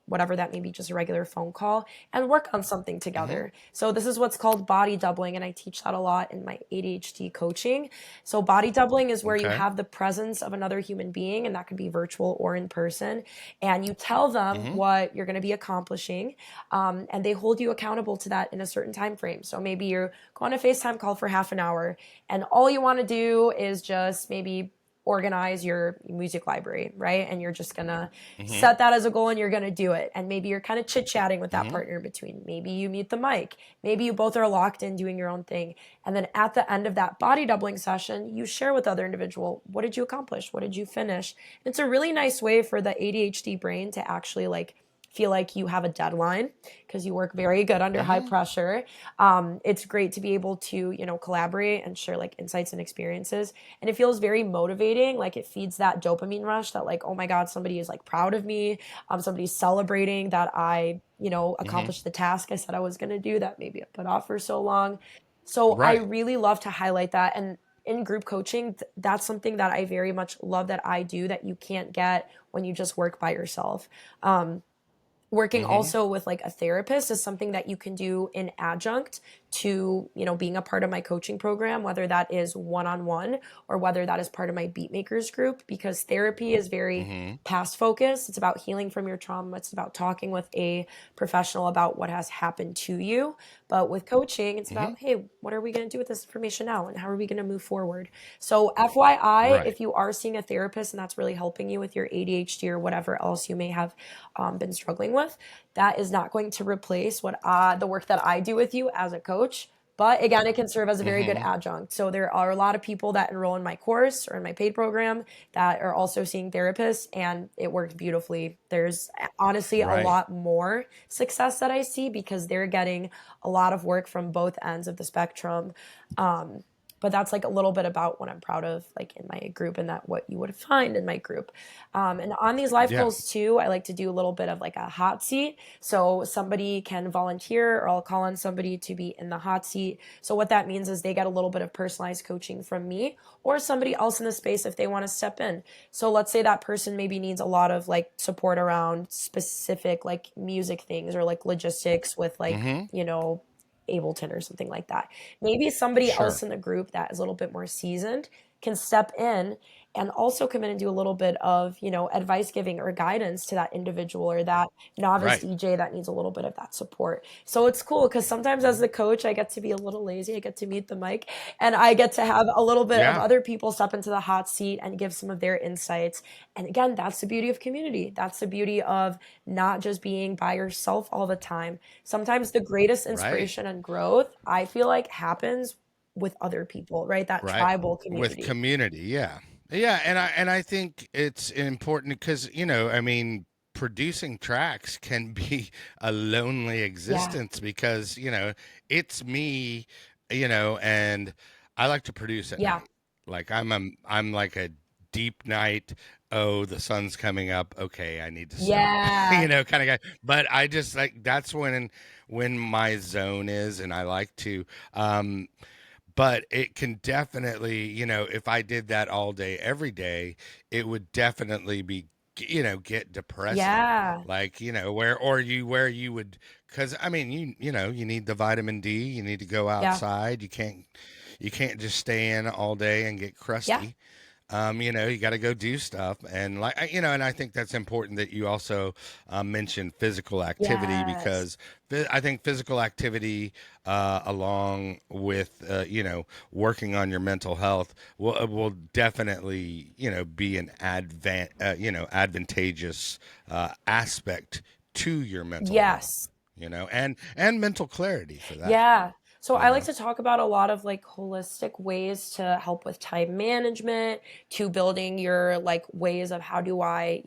whatever that may be, just a regular phone call, and work on something Hmm. together. So this is what's called body doubling, and I teach that a lot in my ADHD coaching. So body doubling is where you Okay. have the presence of another human being, and that could be virtual or in person, and you tell them Hmm. what you're going to be accomplishing, and they hold you accountable to that in a certain time frame. So maybe you're going on a FaceTime call for half an hour, and all you want to do is just maybe organize your music library, right? And you're just gonna Hmm. set that as a goal and you're gonna do it. And maybe you're kind of chit chatting with that Hmm. partner in between. Maybe you mute the mic. Maybe you both are locked in doing your own thing. And then at the end of that body doubling session, you share with the other individual, what did you accomplish? What did you finish? It's a really nice way for the ADHD brain to actually like feel like you have a deadline because you work very good under high Hmm. pressure. It's great to be able to, collaborate and share like insights and experiences. And it feels very motivating. Like it feeds that dopamine rush that like, oh my God, somebody is like proud of me. Somebody's celebrating that I, Hmm. accomplished the task I said I was going to do that maybe I put off for so long. So I Right. really love to highlight that. And in group coaching, that's something that I very much love that I do that you can't get when you just work by yourself. Working Hmm. also with like a therapist is something that you can do in adjunct to being a part of my coaching program, whether that is one-on-one or whether that is part of my beat makers group, because therapy is very Hmm. past focused. It's about healing from your trauma. It's about talking with a professional about what has happened to you. But with coaching, it's Hmm. about, hey, what are we going to do with this information now and how are we going to move forward? So FYI, Right. if you are seeing a therapist and that's really helping you with your ADHD or whatever else you may have been struggling with, that is not going to replace what the work that I do with you as a coach. But again, it can serve as a very good Hmm. adjunct. So there are a lot of people that enroll in my course or in my paid program that are also seeing therapists, and it works beautifully. There's honestly a Right. lot more success that I see because they're getting a lot of work from both ends of the spectrum. Um, but that's like a little bit about what I'm proud of, like in my group, and that what you would find in my group. And on these live Yeah. calls too, I like to do a little bit of like a hot seat. So somebody can volunteer, or I'll call on somebody to be in the hot seat. So what that means is they get a little bit of personalized coaching from me or somebody else in the space if they want to step in. So let's say that person maybe needs a lot of like support around specific like music things or like logistics with like, Hmm. Ableton or something like that. Maybe somebody else Sure. in the group that is a little bit more seasoned can step in and also come in and do a little bit of, advice giving or guidance to that individual or that novice Right. DJ that needs a little bit of that support. So it's cool because sometimes as the coach, I get to be a little lazy. I get to mute the mic and I get to have a little bit of Yeah. other people step into the hot seat and give some of their insights. And again, that's the beauty of community. That's the beauty of not just being by yourself all the time. Sometimes the greatest Right. inspiration and growth, I feel like, happens with other people, right? That Right. tribal With community. community. Yeah. Yeah. And I think it's important because, I mean, producing tracks can be a lonely Yeah. existence because, it's me, and I like to produce at Yeah. night. Like I'm like a deep night. Oh, the sun's coming up. Okay, I need to stop. Yeah. Kind of guy. But I just like that's when my zone is, and I like to. But it can definitely, if I did that all day, every day, it would definitely be, get depressing. Yeah. Like, where you would, because I mean, you need the vitamin D, you need to go Yeah. outside. You can't just stay in all day and get Yeah. crusty. You got to go do stuff, and and I think that's important that you also mention physical activity Yes. because I think physical activity, along with working on your mental health, will definitely be an advantageous aspect to your mental Yes. health, and mental clarity for that, Yeah. So you I like know. to talk about a lot of like holistic ways to help with time management, to building your like ways of how do I,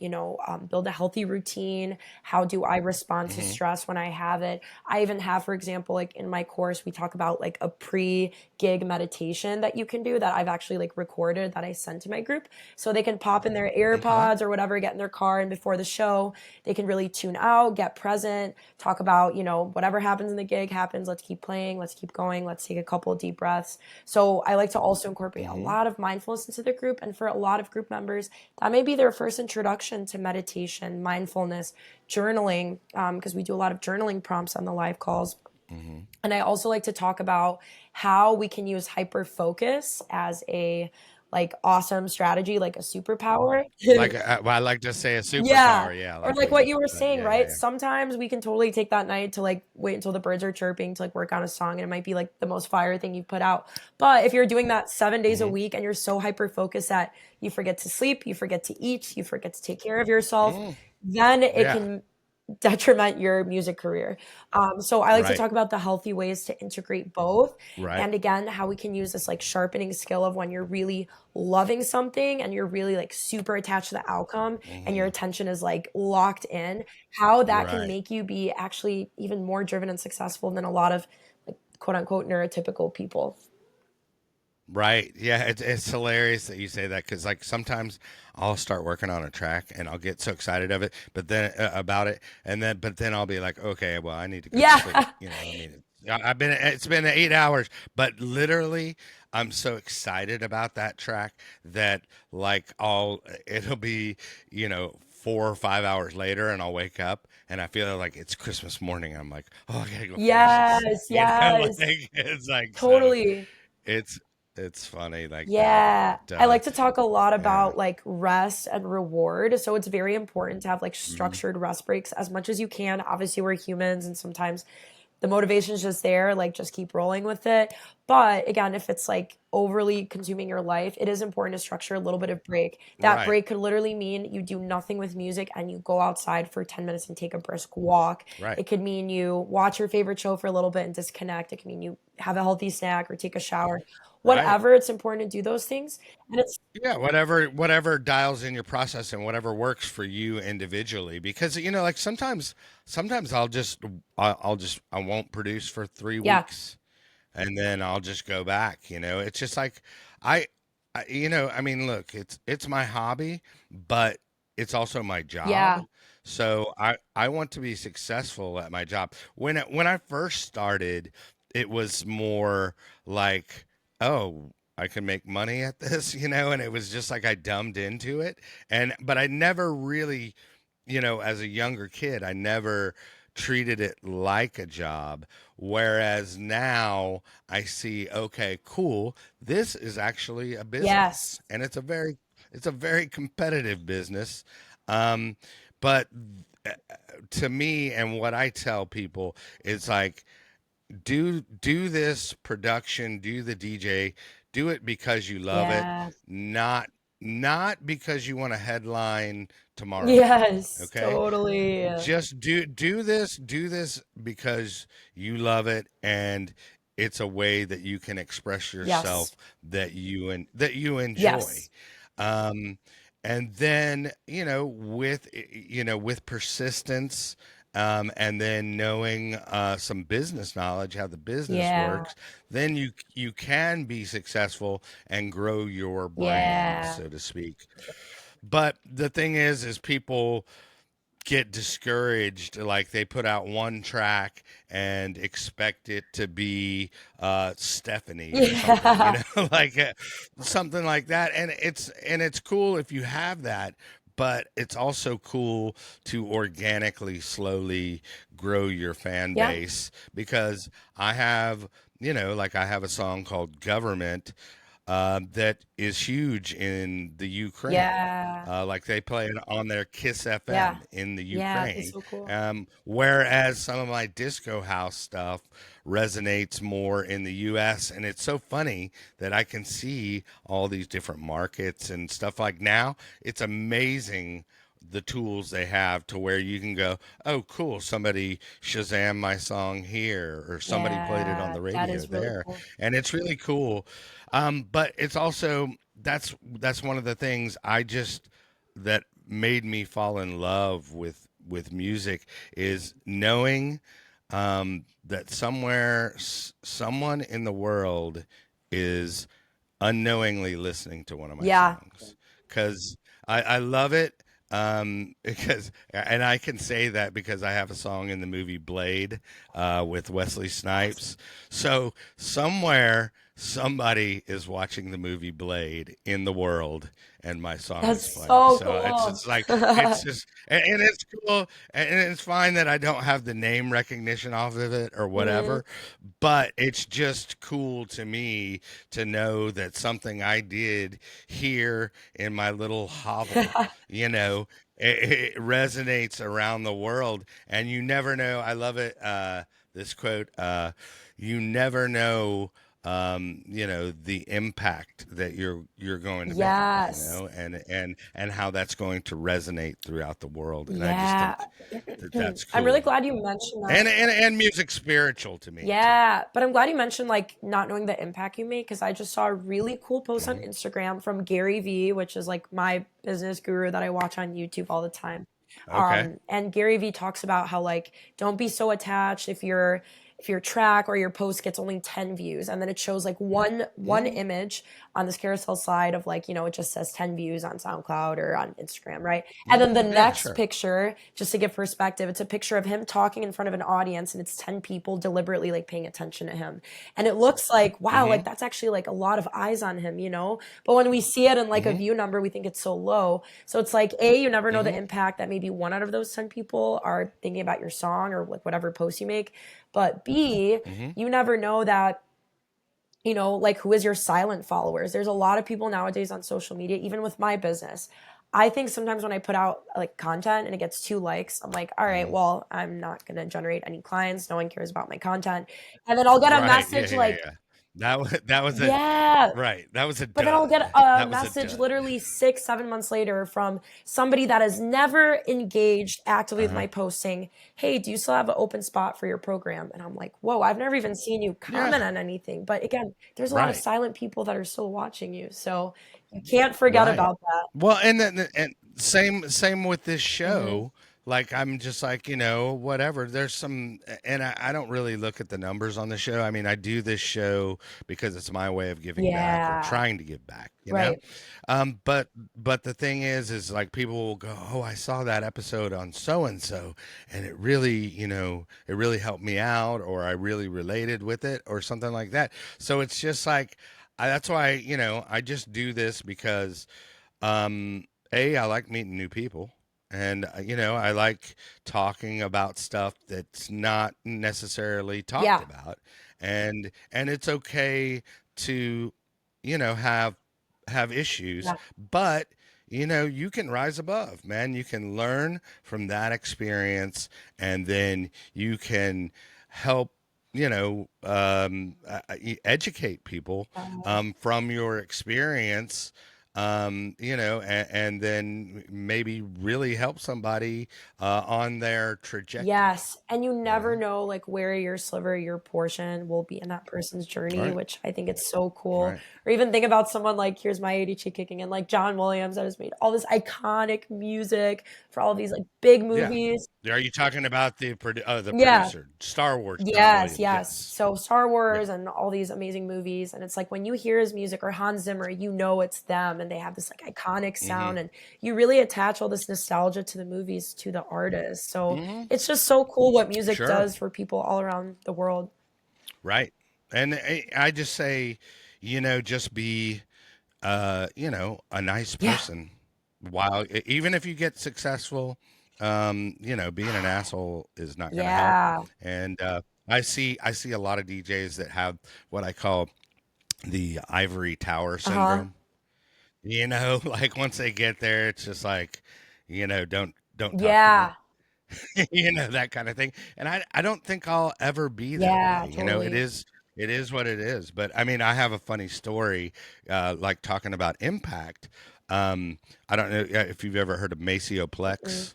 build a healthy routine? How do I respond to Hmm. stress when I have it? I even have, for example, like in my course, we talk about like a pre-gig meditation that you can do that I've actually like recorded that I sent to my group. So they can pop in their Okay. AirPods or whatever, get in their car, and before the show, they can really tune out, get present, talk about, whatever happens in the gig happens. Let's keep playing. Let's keep going. Let's take a couple of deep breaths. So I like to also incorporate a Hmm. lot of mindfulness into the group. And for a lot of group members, that may be their first introduction to meditation, mindfulness, journaling, because we do a lot of journaling prompts on the live calls. Hmm. And I also like to talk about how we can use hyper focus as a like awesome strategy, like a superpower. Like well, I like to say a Yeah. superpower. Yeah, I Or like like what you what you were said. saying, Yeah, yeah, right? yeah. Sometimes we can totally take that night to like wait until the birds are chirping to like work on a song and it might be like the most fire thing you've put out. But if you're doing that 7 days a Hmm. week and you're so hyper focused that you forget to sleep, you forget to eat, you forget to take care of yourself, Mm. then it Yeah. can detriment your music career. So I like to Right. talk about the healthy ways to integrate both. Right. And again, how we can use this like sharpening skill of when you're really loving something and you're really like super attached to the outcome and your Hmm. attention is like locked in, how that can Right. make you be actually even more driven and successful than a lot of like quote unquote neurotypical people. Right. Yeah. It's hilarious that you say that because, like, sometimes I'll start working on a track and I'll get so excited of it, but then about it, but then I'll be like, okay, well, I need to go to sleep. Yeah. I mean, it's been 8 hours, but literally, I'm so excited about that track that, like, it'll be, 4 or 5 hours later, and I'll wake up and I feel like it's Christmas morning. I'm like, oh, I gotta go finish this. Yes. Yes. Like, it's like, so Totally. it's it's funny like that, Yeah. but I like to talk a lot yeah. about like rest and reward. So it's very important to have like Mhm. structured rest breaks as much as you can. Obviously, we're humans and sometimes the motivation is just there, like just keep rolling with it. But again, if it's like overly consuming your life, it is important to structure a little bit of break. That Right, break could literally mean you do nothing with music and you go outside for 10 minutes and take a brisk walk. right, It could mean you watch your favorite show for a little bit and disconnect. It can mean you have a healthy snack or take a shower. right. Whatever, it's important to do those things. And it's Yeah, whatever dials in your process and whatever works for you individually, because like sometimes I won't produce for three yeah, weeks and then I'll just go back. It's just like I, I mean, look, it's my hobby, but it's also my job. yeah, So I want to be successful at my job. When I first started, it was more like, oh, I can make money at this, and it was just like I dumbed into it. But I never really, as a younger kid, I never treated it like a job. Whereas now I see, okay, cool, this is actually a yes, business, and it's a very competitive business. Um, but to me, and what I tell people is like, do this production, do the DJ, do it because you love it, yeah, not because you want to headline tomorrow night. yes, Okay? totally. Just do this because you love it, and it's a way that you can express Yes, yourself that you enjoy. yes, um and then with persistence, and then knowing some business knowledge, how the business yeah, works, then you can be successful and grow your brand, yeah, so to speak. But the thing is people get discouraged, like they put out one track and expect it to be Stephanie or something, yeah, like something like that. And it's cool if you have that, but it's also cool to organically, slowly grow your fan yeah, base, because I have a song called Government, that is huge in the Ukraine. yeah, Like they play it on their Kiss yeah, FM in the yeah, it's Ukraine. so cool. Whereas some of my disco house stuff resonates more in the US. And it's so funny that I can see all these different markets and stuff. Like now, it's amazing the tools they have to where you can go, oh, cool, somebody Shazam my song here, or somebody played it on Yeah, the that radio is really there, cool. and it's really cool. But it's also that's one of the things I just that made me fall in love with music is knowing that somewhere someone in the world is unknowingly listening to one of my Yeah. songs because I love it. Because, and I can say that because I have a song in the movie Blade with Wesley Snipes. So somewhere somebody is watching the movie Blade in the world, and my song is That's playing. so So it's cool. just like it's just and it's cool, and it's fine that I don't have the name recognition off of it or Mhm. whatever, but it's just cool to me to know that something I did here in my little hovel, you know, it resonates around the world. And you never know. I love it. This quote, you never know, the impact that you're going to make, Yes. and how that's going to resonate throughout the world. And I just Yeah. think that that's I'm really cool. glad you mentioned that. And music spiritual to me too. Yeah, but I'm glad you mentioned like not knowing the impact you make because I just saw a really cool post on Hmm. Instagram from Gary Vee, which is like my business guru that I watch on YouTube all the time. Okay. And Gary Vee talks about how like don't be so attached if your track or your post gets only 10 views and then it shows like one Hmm. image on this carousel slide of like, it just says 10 views on SoundCloud or on Instagram, right? And then Hmm. the Yeah, next sure. picture, just to give perspective, it's a picture of him talking in front of an audience and it's 10 people deliberately like paying attention to him. And it looks like, wow, like Hmm. that's actually like a lot of eyes on him, you know? But when we see it in like a Hmm. view number, we think it's so low. So it's like, A, you never know the Hmm. impact that maybe one out of those 10 people are thinking about your song or like whatever post you make. But B, Hmm. you never know that like who is your silent followers. There's a lot of people nowadays on social media, even with my business. I think sometimes when I put out like content and it gets 2 likes, I'm like, all right, Hmm. well, I'm not going to generate any clients. No one cares about my content. And then I'll get a Right. Yeah. message Yeah. like, Yeah. That was a yeah, right. That was a but then I'll dud. get a That was a message dud. literally 6, 7 months later from somebody that has never engaged actively with Uh-huh. my post saying, hey, do you still have an open spot for your program? And I'm like, whoa, I've never even seen you Yeah. comment on anything. But again, there's a lot of Right. silent people that are still watching you. So you can't forget Right. about that. Well, and same with this Hmm. show. Like I'm just like, whatever. There's some, and I don't really look at the numbers on the show. I mean, I do this show because it's my way of giving back or Yeah, trying to give back, you know? right. But the thing is like people will go, oh, I saw that episode on so and so, and it really, it really helped me out, or I really related with it, or something like that. So it's just like, that's why, I just do this because I like meeting new people. And, I like talking about stuff that's not necessarily talked Yeah. about. And it's okay to, have issues, Yeah. but, you can rise above, man. You can learn from that experience, and then you can help, educate people from your experience, and then maybe really help somebody on their trajectory, Yes, and you you never know? know like where your sliver, your portion will be in that person's journey, Right, which I think it's so cool. right. Or even think about someone like here's my ADHD kicking in, like John Williams that has made all this iconic music for all of these like big Yeah. movies. Are you talking about the Yeah, producer, Star Wars, John yes, Williams? yes. Yes. So Star Yeah. Wars and all these amazing movies, and it's like when you hear his music or Hans Zimmer, you know it's them, and they have this like iconic Hmm. sound, and you really attach all this nostalgia to the movies, to the artist. So Hmm. it's just so cool what music Sure. does for people all around the world. Right. And I just say, just be, a nice Yeah, person. While even if you get successful, being an asshole is not going to help. yeah, And I see a lot of DJs that have what I call the ivory tower uh huh, syndrome. Like once they get there, it's just like, don't talk to me. yeah, That kind of thing. And I don't think I'll ever be that yeah, way. It totally. is what it is. But I mean, I have a funny story, like talking about impact. I don't know if you've ever heard of Maceo Mm. Plex.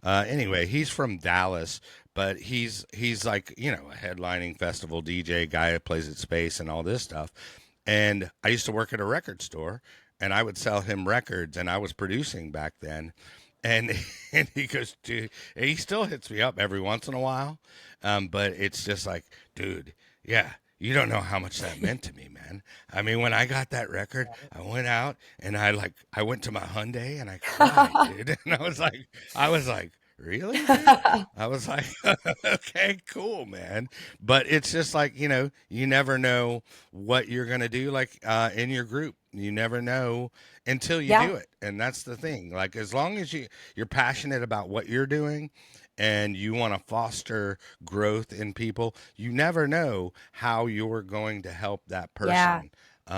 Anyway, he's from Dallas, but he's like, you know, a headlining festival DJ guy that plays at Space and all this stuff. And I used to work at a record store, and I would sell him records, and I was producing back then. And and he goes, dude, he still hits me up every once in a while, but it's just like, dude, yeah. You don't know how much that meant to me, man. I mean, when I got that record, I went out and I went to my Hyundai and I cried, dude. And I was like, really, dude? I was like, okay, cool, man. But it's just like, you know, you never know what you're gonna do, like in your group. You never know until you Yeah. do it, and that's the thing. Like as long as you're passionate about what you're doing, and you want to foster growth in people, you never know how you're going to help that Yeah. person. You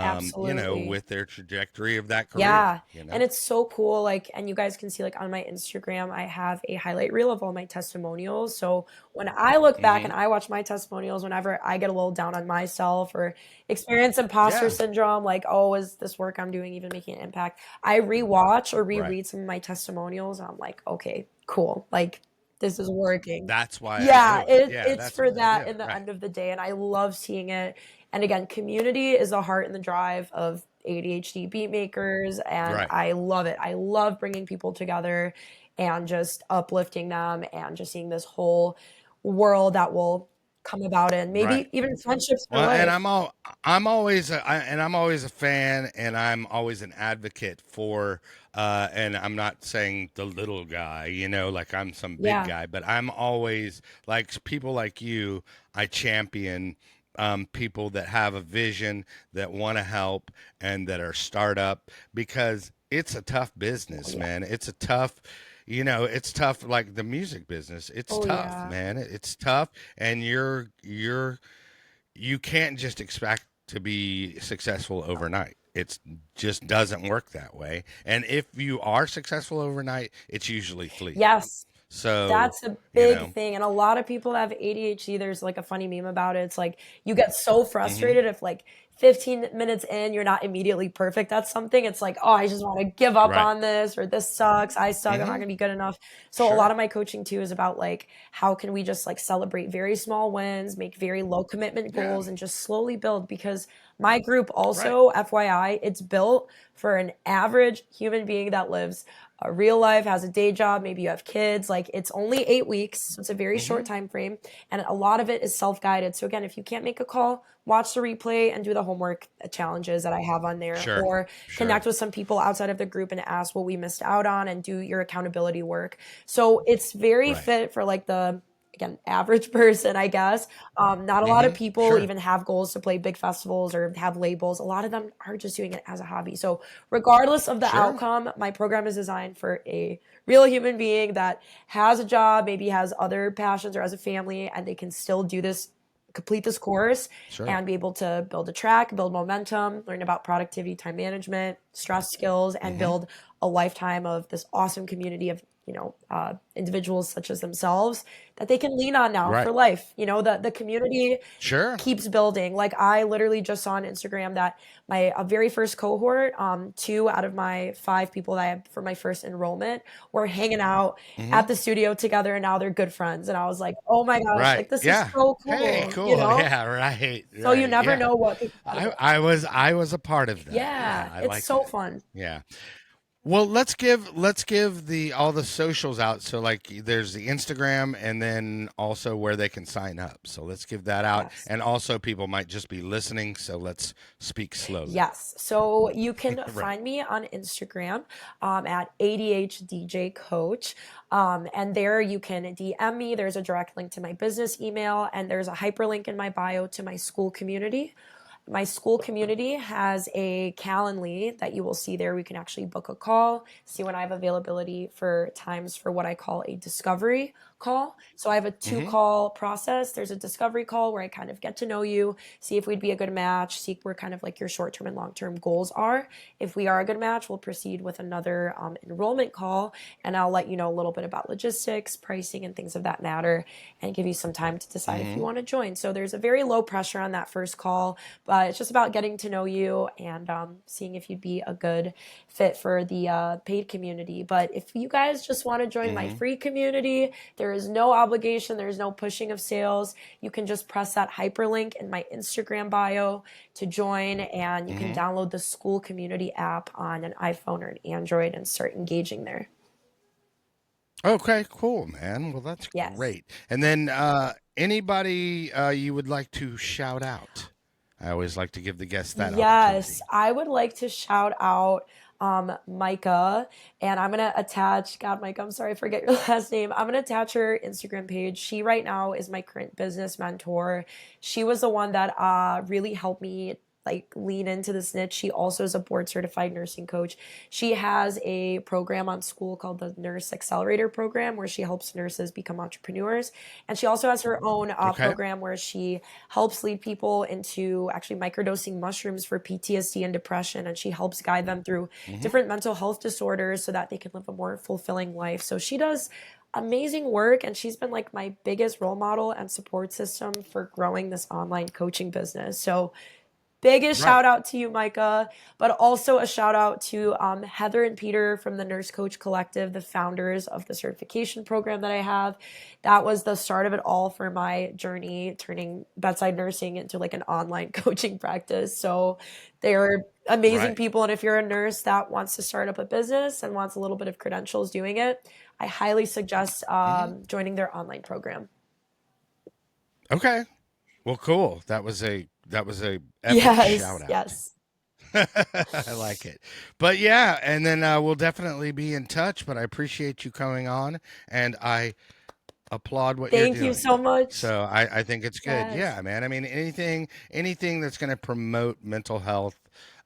know, Absolutely. with their trajectory of that career. Yeah. You And know. it's so cool. Like, and you guys can see, like, on my Instagram, I have a highlight reel of all my testimonials. So when I look back and Mm-hmm. I watch my testimonials, whenever I get a little down on myself or experience imposter Yeah. syndrome, like, oh, is this work I'm doing even making an impact? I rewatch or Right. reread some of my testimonials. And I'm like, okay, cool. Like, this is working. That's why I Yeah, do it. Yeah, it's that's for why I do that it. in the Right. end of the day. And I love seeing it. And again, community is the heart and the drive of ADHD beat makers. And Right. I love it. I love bringing people together and just uplifting them and just seeing this whole world that will come about and Right. maybe even friendships for Well, and life. I'm always a fan, and I'm always an advocate for. And I'm not saying the little guy, you know, like I'm some big Yeah. guy, but I'm always like people like you. I champion people that have a vision, that want to help, and that are startup because it's a tough Oh, business, yeah. man. It's a tough. You know, it's tough like the music business. It's Oh, tough, yeah. man. It's tough, and you can't just expect to be successful overnight. It just doesn't work that way. And if you are successful overnight, it's usually fleeting. Yes. So, That's a you big know, thing. And a lot of people that have ADHD, there's like a funny meme about it. It's like you get so hmm frustrated if like 15 minutes in, you're not immediately perfect at something. It's like, oh, I just want to give up right. on this, or this sucks. I suck. I'm not hmm going to be good enough. So a lot Sure. of my coaching too is about like, how can we just like celebrate very small wins, make very low commitment Yeah. goals, and just slowly build? Because my group Right. also, FYI, it's built for an average human being that lives a real life, has a day job, maybe you have kids. Like it's only 8 weeks, so it's a very short hmm time frame, and a lot of it is self-guided. So again, if you can't make a call, watch the replay and do the homework challenges that I have on there, Sure. or Sure. connect with some people outside of the group and ask what we missed out on and do your accountability work. So it's very Right. fit for like the again average person, I guess. Not a lot of people Sure. even have goals to play big festivals or have labels. A lot of them are just doing it as a hobby. So regardless of the Sure. outcome, my program is designed for a real human being that has a job, maybe has other passions or has a family, and they can still do this, complete this course, Sure. and be able to build a track, build momentum, learn about productivity, time management, stress skills, and hmm build a lifetime of this awesome community of individuals such as themselves that they can lean on now for Right. life. The community Sure. keeps building. Like I literally just saw on Instagram that my very first cohort, 2 out of my 5 people that I had for my first enrollment were hanging out hmm at the studio together, and now they're good friends. And I was like, oh my gosh, Right. like this is Yeah. so Hey, cool, cool. Yeah. Right. So you Right. never Yeah. know what could come out of it. I was a part of that. Yeah. Yeah, I it's like so that. fun. Yeah. Well, let's give the all the socials out. So like there's the Instagram and then also where they can sign up. So let's give that out. Yes. And also people might just be listening, so let's speak slowly. Yes. So you can Right. find me on Instagram at ADHDJ Coach. And there you can DM me. There's a direct link to my business email, and there's a hyperlink in my bio to my school community. My school community has a Calendly that you will see there. We can actually book a call, see when I have availability for times for what I call a discovery call. So I have a two Mm-hmm. call process. There's a discovery call where I kind of get to know you, see if we'd be a good match, see where kind of like your short term and long term goals are. If we are a good match, we'll proceed with another enrollment call, and I'll let you know a little bit about logistics, pricing, and things of that matter, and give you some time to decide if you Mm-hmm. want to join. So there's a very low pressure on that first call, but it's just about getting to know you and seeing if you'd be a good fit for the paid community. But if you guys just want to join my Mm-hmm. free community, there is no obligation, there's no pushing of sales. You can just press that hyperlink in my Instagram bio to join, and you can Mm-hmm. download the school community app on an iPhone or an Android and start engaging there. Okay, cool, man. Well, that's Yes. great. And then anybody you would like to shout out? I always like to give the guests that Yes, opportunity. I would like to shout out Micah, and I'm gonna attach, God, Micah, I'm sorry, I forget your last name. I'm gonna attach her Instagram page. She right now is my current business mentor. She was the one that really helped me like lean into this niche. She also is a board certified nursing coach. She has a program on school called the Nurse Accelerator Program where she helps nurses become entrepreneurs. And she also has her own Okay. program where she helps lead people into actually microdosing mushrooms for PTSD and depression. And she helps guide them through Mm-hmm. different mental health disorders so that they can live a more fulfilling life. So she does amazing work, and she's been like my biggest role model and support system for growing this online coaching business. So biggest Right. shout out to you, Micah, but also a shout out to Heather and Peter from the Nurse Coach Collective, the founders of the certification program that I have. That was the start of it all for my journey, turning bedside nursing into like an online coaching practice. So they're amazing Right. people. And if you're a nurse that wants to start up a business and wants a little bit of credentials doing it, I highly suggest Mm-hmm. joining their online program. Okay. Well, cool. That was a epic shout Yes, out. yes. I like it. But yeah, and then we'll definitely be in touch. But I appreciate you coming on, and I applaud what you're Thank you doing. so much. So I think it's good. Yes. Yeah, man. I mean, anything that's going to promote mental health,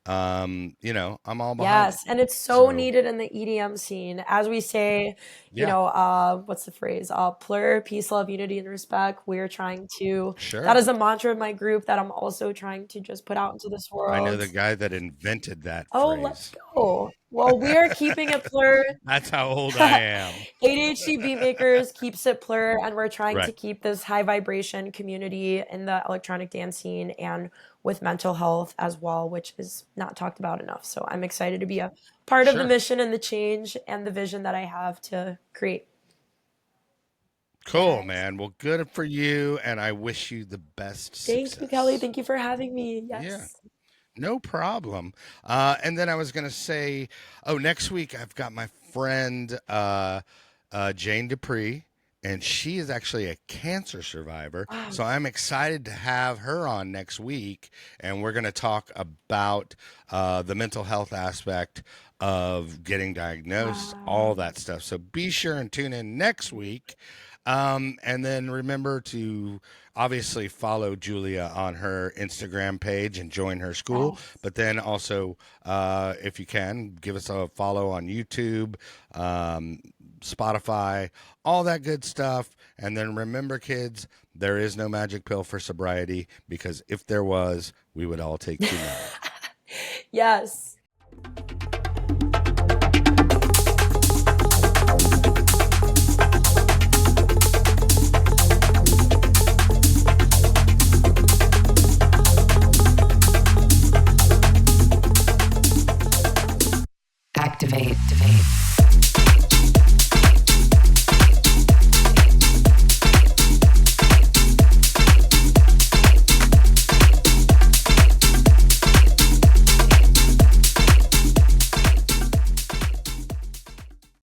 I'm all behind it. Yes, and it's so So needed in the EDM scene. As we say, yeah, what's the phrase? Plur, peace, love, unity, and respect. We're trying to, that sure. is a mantra of my group that I'm also trying to just put out into this I know world. the guy that invented that Oh, let's phrase. go. Well, we are keeping it plur. That's how old I am. ADHD Beatmakers keeps it plur, and we're trying to Right. keep this high vibration community in the electronic dance scene and with mental health as well, which is not talked about enough. So I'm excited to be a part of the Sure. mission and the change and the vision that I have to create. Cool, Yes. man. Well, good for you, and I wish you the best Thank you, Kelly. success. Thank you for having me. Yeah. Yes. No problem. And then I was gonna say, oh, next week I've got my friend Jane Dupree, and she is actually a cancer survivor. Wow. So I'm excited to have her on next week, and we're gonna talk about the mental health aspect of getting diagnosed, all Wow. that stuff. So be sure and tune in next week. And then remember to obviously follow Julia on her Instagram page and join her school. Yes. But then also, if you can, give us a follow on YouTube, um, Spotify, all that good stuff. And then remember, kids, there is no magic pill for sobriety because if there was, we would all take too many. Yes.